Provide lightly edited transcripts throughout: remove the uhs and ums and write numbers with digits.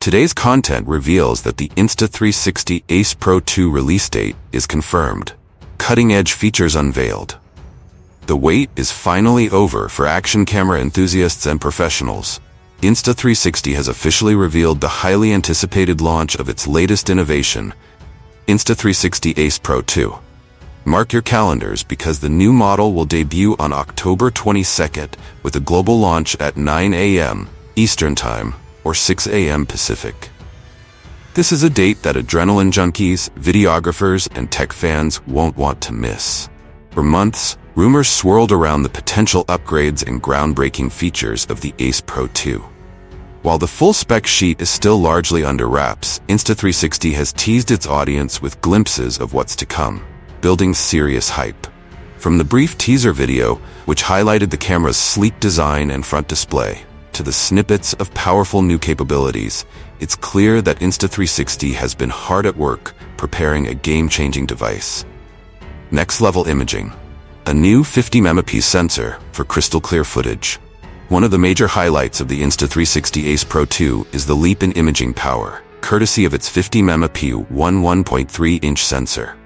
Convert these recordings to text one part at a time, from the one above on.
Today's content reveals that the Insta360 Ace Pro 2 release date is confirmed. Cutting-edge features unveiled. The wait is finally over for action camera enthusiasts and professionals. Insta360 has officially revealed the highly anticipated launch of its latest innovation, Insta360 Ace Pro 2. Mark your calendars because the new model will debut on October 22nd with a global launch at 9 a.m. Eastern Time or 6 a.m. Pacific. This is a date that adrenaline junkies, videographers, and tech fans won't want to miss. For months, rumors swirled around the potential upgrades and groundbreaking features of the Ace Pro 2. While the full spec sheet is still largely under wraps, Insta360 has teased its audience with glimpses of what's to come, building serious hype. From the brief teaser video, which highlighted the camera's sleek design and front display, to the snippets of powerful new capabilities, it's clear that Insta360 has been hard at work preparing a game-changing device. Next-level imaging. A new 50-megapixel sensor for crystal-clear footage. One of the major highlights of the Insta360 Ace Pro 2 is the leap in imaging power, courtesy of its 50-megapixel 1.3-inch sensor.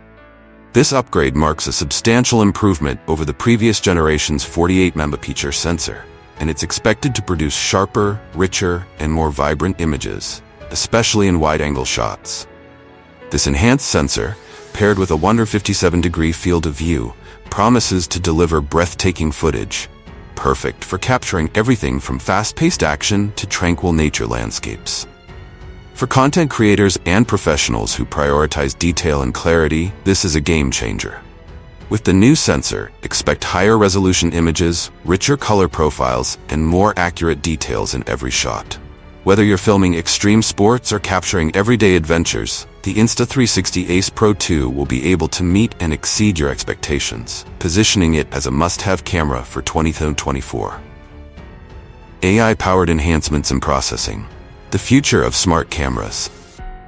This upgrade marks a substantial improvement over the previous generation's 48-megapixel sensor, and it's expected to produce sharper, richer, and more vibrant images, especially in wide-angle shots. This enhanced sensor, paired with a 157-degree field of view, promises to deliver breathtaking footage, perfect for capturing everything from fast-paced action to tranquil nature landscapes. For content creators and professionals who prioritize detail and clarity, this is a game-changer. With the new sensor, expect higher resolution images, richer color profiles, and more accurate details in every shot. Whether you're filming extreme sports or capturing everyday adventures, the Insta360 Ace Pro 2 will be able to meet and exceed your expectations, positioning it as a must-have camera for 2024. AI-powered enhancements and processing. The future of smart cameras.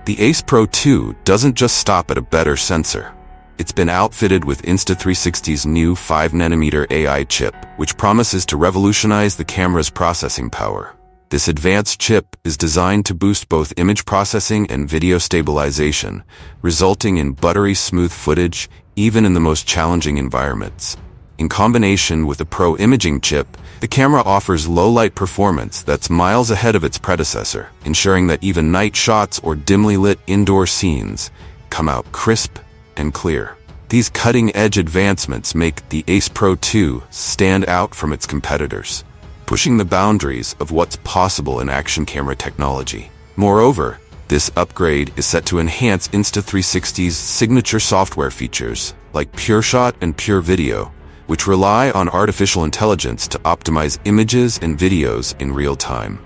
The Ace Pro 2 doesn't just stop at a better sensor. It's been outfitted with Insta360's new 5nm AI chip, which promises to revolutionize the camera's processing power. This advanced chip is designed to boost both image processing and video stabilization, resulting in buttery smooth footage even in the most challenging environments. In combination with a Pro imaging chip, the camera offers low-light performance that's miles ahead of its predecessor, ensuring that even night shots or dimly lit indoor scenes come out crisp and clear. These cutting-edge advancements make the Ace Pro 2 stand out from its competitors, pushing the boundaries of what's possible in action camera technology. Moreover, this upgrade is set to enhance Insta360's signature software features, like PureShot and Pure Video, which rely on artificial intelligence to optimize images and videos in real time.